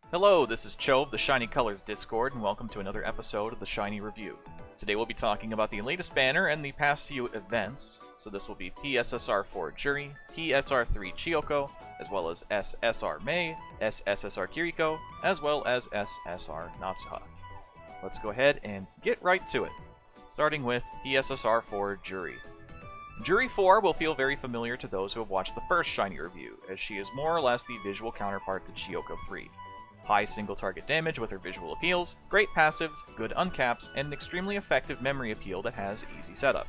Hello, this is Cho of the Shiny Colors Discord, and welcome to another episode of the Shiny Review. Today we'll be talking about the latest banner and the past few events. So this will be P-SSR4 Juri, P-SSR3 Chiyoko, as well as S-SSR Mei, S-SSR Kiriko, as well as S-SSR Natsuha. Let's go ahead and get right to it, starting with P-SSR4 Juri. Juri 4 will feel very familiar to those who have watched the first Shiny Review, as she is more or less the visual counterpart to Chiyoko 3. High single target damage with her visual appeals, great passives, good uncaps, and an extremely effective memory appeal that has easy setup.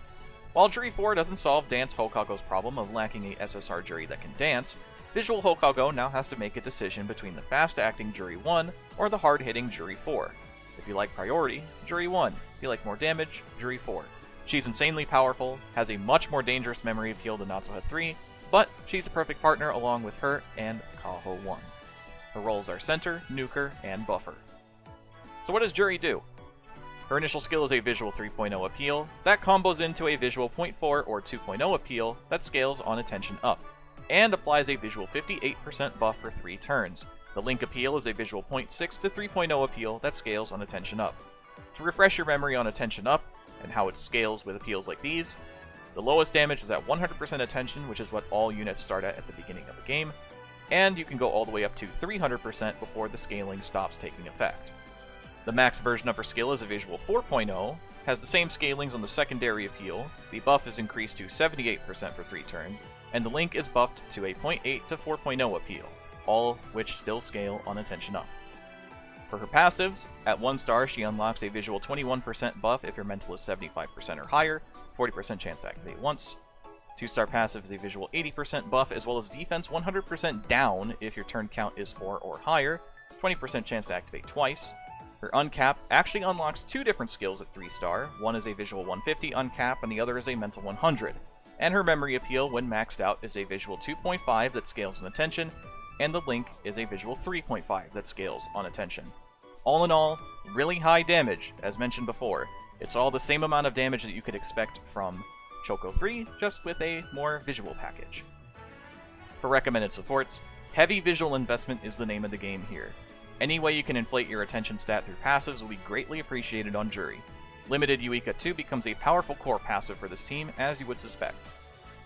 While Juri 4 doesn't solve Dance Hokago's problem of lacking a SSR Juri that can dance, Visual Hokago now has to make a decision between the fast-acting Juri 1 or the hard-hitting Juri 4. If you like priority, Juri 1. If you like more damage, Juri 4. She's insanely powerful, has a much more dangerous memory appeal than Natsuha 3, but she's the perfect partner along with her and Kaho 1. Her roles are Center, Nuker, and Buffer. So what does Juri do? Her initial skill is a Visual 3.0 appeal, that combos into a Visual 0.4 or 2.0 appeal that scales on attention up, and applies a Visual 58% buff for 3 turns. The Link appeal is a Visual 0.6 to 3.0 appeal that scales on attention up. To refresh your memory on attention up, and how it scales with appeals like these, the lowest damage is at 100% attention, which is what all units start at the beginning of the game, and you can go all the way up to 300% before the scaling stops taking effect. The max version of her skill is a Visual 4.0, has the same scalings on the secondary appeal, the buff is increased to 78% for 3 turns, and the Link is buffed to a 0.8 to 4.0 appeal, all which still scale on attention up. For her passives, at 1 star she unlocks a Visual 21% buff if your mental is 75% or higher, 40% chance to activate once. 2-star passive is a Visual 80% buff, as well as defense 100% down if your turn count is 4 or higher, 20% chance to activate twice. Her uncap actually unlocks 2 different skills at 3-star, one is a Visual 150 uncap and the other is a Mental 100. And her memory appeal when maxed out is a Visual 2.5 that scales on attention, and the Link is a Visual 3.5 that scales on attention. All in all, really high damage, as mentioned before. It's all the same amount of damage that you could expect from Chiyoko 3, just with a more visual package. For recommended supports, heavy visual investment is the name of the game here. Any way you can inflate your attention stat through passives will be greatly appreciated on Juri. Limited Yuika 2 becomes a powerful core passive for this team, as you would suspect.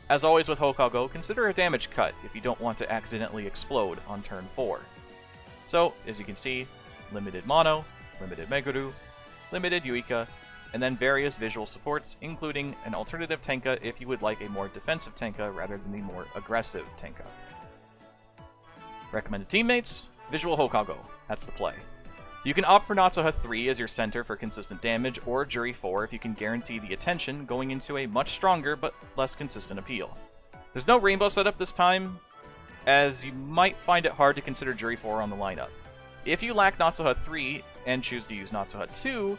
As always with Hokago, consider a damage cut if you don't want to accidentally explode on turn 4. So, as you can see, limited Mono, limited Meguru, limited Yuika, and then various visual supports, including an alternative Tenka if you would like a more defensive Tenka rather than the more aggressive Tenka. Recommended teammates? Visual Hokago. That's the play. You can opt for Natsuha 3 as your center for consistent damage, or Juri 4 if you can guarantee the attention going into a much stronger but less consistent appeal. There's no rainbow setup this time, as you might find it hard to consider Juri 4 on the lineup. If you lack Natsuha 3 and choose to use Natsuha 2,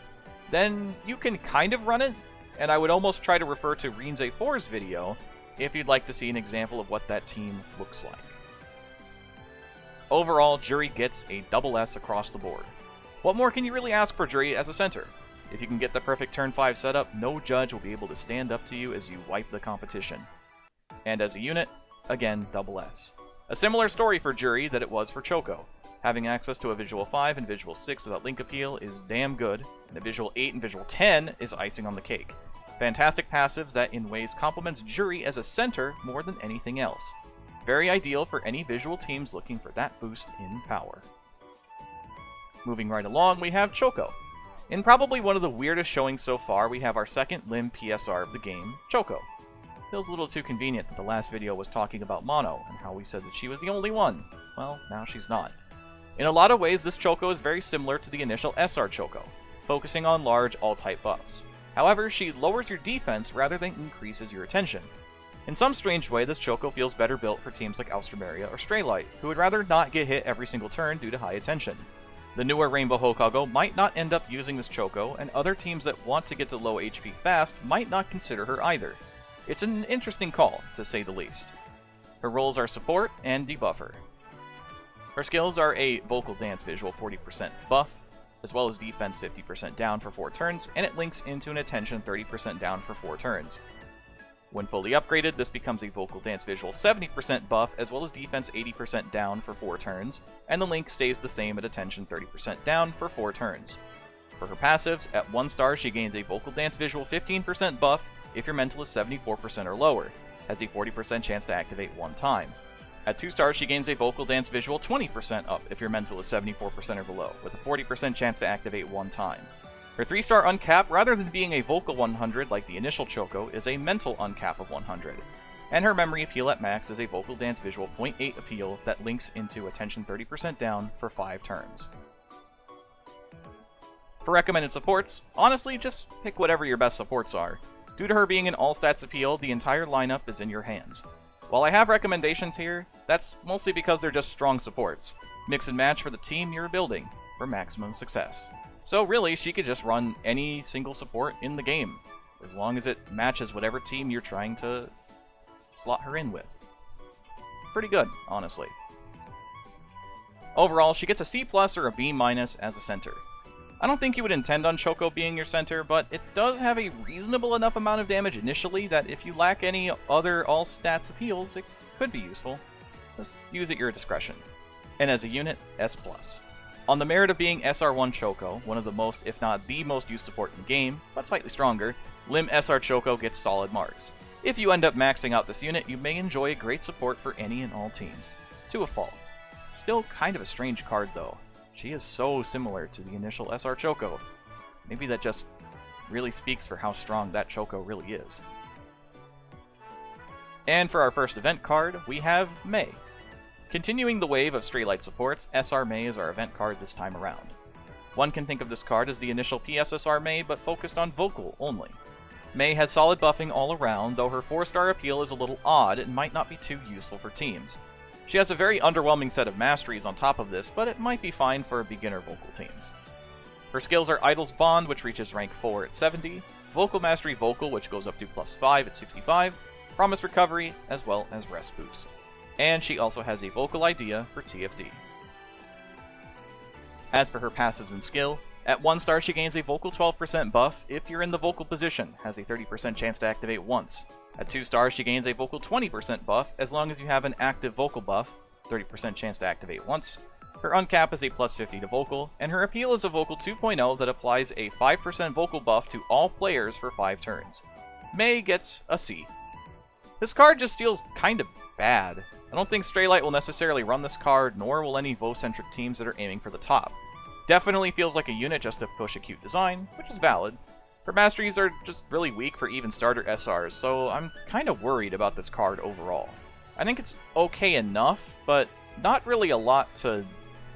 then you can kind of run it, and I would almost try to refer to Rinze 4's video if you'd like to see an example of what that team looks like. Overall, Juri gets a double S across the board. What more can you really ask for Juri as a center? If you can get the perfect turn 5 setup, no judge will be able to stand up to you as you wipe the competition. And as a unit, again, double S. A similar story for Juri that it was for Chiyoko. Having access to a Visual 5 and Visual 6 without Link appeal is damn good, and a Visual 8 and Visual 10 is icing on the cake. Fantastic passives that in ways complements Juri as a center more than anything else. Very ideal for any visual teams looking for that boost in power. Moving right along, we have Chiyoko. In probably one of the weirdest showings so far, we have our second limb PSR of the game, Chiyoko. Feels a little too convenient that the last video was talking about Mono, and how we said that she was the only one. Well, now she's not. In a lot of ways, this Chiyoko is very similar to the initial SR Chiyoko, focusing on large all-type buffs. However, she lowers your defense rather than increases your attention. In some strange way, this Chiyoko feels better built for teams like Alströmeria or Straylight, who would rather not get hit every single turn due to high attention. The newer Rainbow Hokago might not end up using this Chiyoko, and other teams that want to get to low HP fast might not consider her either. It's an interesting call, to say the least. Her roles are support and debuffer. Her skills are a Vocal Dance Visual 40% buff, as well as defense 50% down for 4 turns, and it links into an attention 30% down for 4 turns. When fully upgraded, this becomes a vocal dance visual 70% buff, as well as defense 80% down for 4 turns, and the link stays the same at attention 30% down for 4 turns. For her passives, at 1 star she gains a vocal dance visual 15% buff if your mental is 74% or lower, has a 40% chance to activate 1 time. At 2 stars she gains a vocal dance visual 20% up if your mental is 74% or below, with a 40% chance to activate 1 time. Her 3-star uncap, rather than being a vocal 100 like the initial Chiyoko, is a mental uncap of 100. And her memory appeal at max is a vocal dance visual 0.8 appeal that links into attention 30% down for 5 turns. For recommended supports, honestly just pick whatever your best supports are. Due to her being an all-stats appeal, the entire lineup is in your hands. While I have recommendations here, that's mostly because they're just strong supports. Mix and match for the team you're building for maximum success. So really, she could just run any single support in the game, as long as it matches whatever team you're trying to slot her in with. Pretty good, honestly. Overall, she gets a C+ or a B- as a center. I don't think you would intend on Chiyoko being your center, but it does have a reasonable enough amount of damage initially that if you lack any other all-stats appeals, it could be useful. Just use at your discretion. And as a unit, S+. On the merit of being SR1 Chiyoko, one of the most, if not the most used support in the game, but slightly stronger, Lim SR Chiyoko gets solid marks. If you end up maxing out this unit, you may enjoy a great support for any and all teams. To a fault. Still kind of a strange card though. She is so similar to the initial SR Chiyoko. Maybe that just really speaks for how strong that Chiyoko really is. And for our first event card, we have Mei. Continuing the wave of Stray Light supports, SR Mei is our event card this time around. One can think of this card as the initial P-SSR Mei, but focused on vocal only. Mei has solid buffing all around, though her 4-star appeal is a little odd and might not be too useful for teams. She has a very underwhelming set of masteries on top of this, but it might be fine for beginner vocal teams. Her skills are Idol's Bond, which reaches rank 4 at 70, Vocal Mastery Vocal, which goes up to +5 at 65, Promise Recovery, as well as Rest Boost. And she also has a Vocal Idea for TFD. As for her passives and skill, at 1 star she gains a Vocal 12% buff if you're in the vocal position, has a 30% chance to activate once. At 2 stars she gains a Vocal 20% buff as long as you have an active vocal buff, 30% chance to activate once. Her uncap is a +50 to vocal, and her appeal is a Vocal 2.0 that applies a 5% vocal buff to all players for 5 turns. Mei gets a C. This card just feels kind of bad. I don't think Stray Light will necessarily run this card, nor will any Vo-centric teams that are aiming for the top. Definitely feels like a unit just to push a cute design, which is valid. Her masteries are just really weak for even starter SRs, so I'm kind of worried about this card overall. I think it's okay enough, but not really a lot to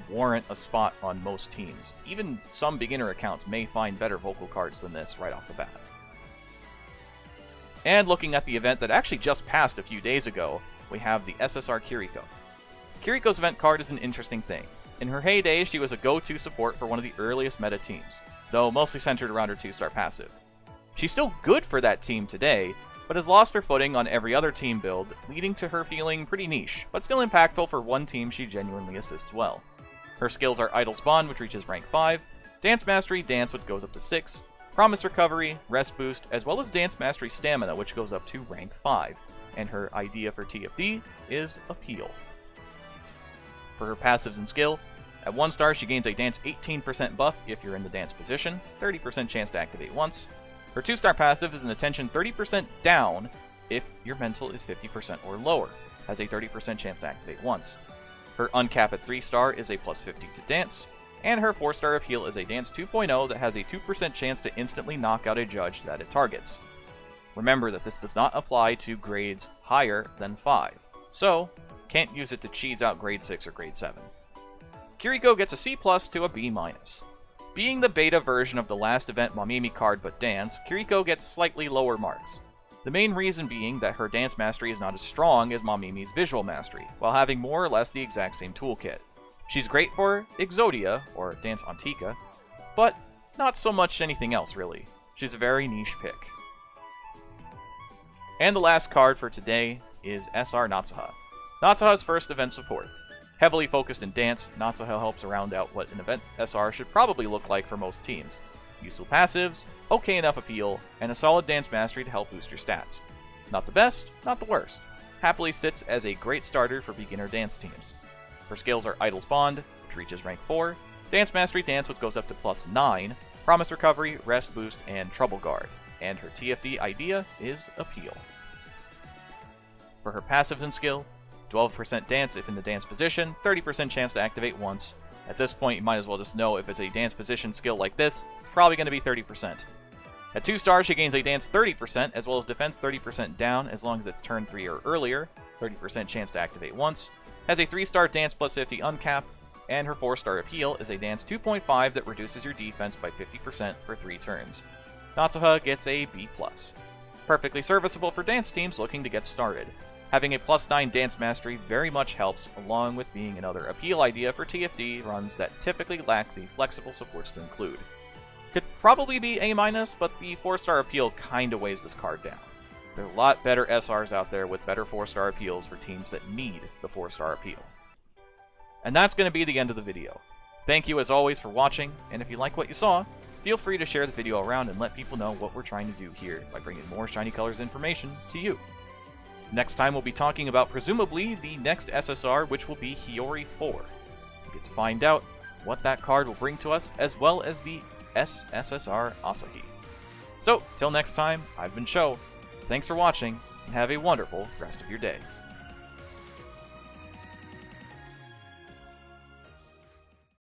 warrant a spot on most teams. Even some beginner accounts may find better vocal cards than this right off the bat. And looking at the event that actually just passed a few days ago, we have the SSR Kiriko. Kiriko's event card is an interesting thing. In her heyday, she was a go-to support for one of the earliest meta teams, though mostly centered around her 2-star passive. She's still good for that team today, but has lost her footing on every other team build, leading to her feeling pretty niche, but still impactful for one team she genuinely assists well. Her skills are Idol's Bond, which reaches rank 5, Dance Mastery Dance, which goes up to 6, Promise Recovery, Rest Boost, as well as Dance Mastery Stamina, which goes up to rank 5. And her idea for TFD is Appeal. For her passives and skill, at 1 star she gains a Dance 18% buff if you're in the dance position, 30% chance to activate once. Her 2-star passive is an attention 30% down if your mental is 50% or lower, has a 30% chance to activate once. Her uncap at 3 star is a +50 to dance, and her 4-star appeal is a Dance 2.0 that has a 2% chance to instantly knock out a judge that it targets. Remember that this does not apply to grades higher than 5, so can't use it to cheese out grade 6 or grade 7. Kiriko gets a C+ to a B-. Being the beta version of the last event Mamimi card but dance, Kiriko gets slightly lower marks. The main reason being that her dance mastery is not as strong as Mamimi's visual mastery, while having more or less the exact same toolkit. She's great for Exodia, or Dance Antica, but not so much anything else really. She's a very niche pick. And the last card for today is SR Natsuha. Natsuha's first event support. Heavily focused in dance, Natsuha helps round out what an event SR should probably look like for most teams. Useful passives, okay enough appeal, and a solid dance mastery to help boost your stats. Not the best, not the worst. Happily sits as a great starter for beginner dance teams. Her skills are Idol's Bond, which reaches rank 4, Dance Mastery Dance, which goes up to +9, Promise Recovery, Rest Boost, and Trouble Guard, and her TFD idea is Appeal. For her passives and skill, 12% dance if in the dance position, 30% chance to activate once. At this point, you might as well just know if it's a dance position skill like this, it's probably going to be 30%. At 2 stars, she gains a dance 30%, as well as defense 30% down, as long as it's turn 3 or earlier, 30% chance to activate once, has a 3-star dance +50 uncap, and her 4-star appeal is a dance 2.5 that reduces your defense by 50% for 3 turns. Natsuha gets a B+. Perfectly serviceable for dance teams looking to get started. Having a +9 dance mastery very much helps, along with being another appeal idea for TFD runs that typically lack the flexible supports to include. Could probably be A-, but the 4-star appeal kinda weighs this card down. There are a lot better SRs out there with better 4-star appeals for teams that need the 4-star appeal. And that's going to be the end of the video. Thank you as always for watching, and if you like what you saw, feel free to share the video around and let people know what we're trying to do here by bringing more Shiny Colors information to you. Next time we'll be talking about presumably the next SSR, which will be Hiyori 4. We'll get to find out what that card will bring to us, as well as the S-SSR Asahi. So, till next time, I've been Sho. Thanks for watching, and have a wonderful rest of your day.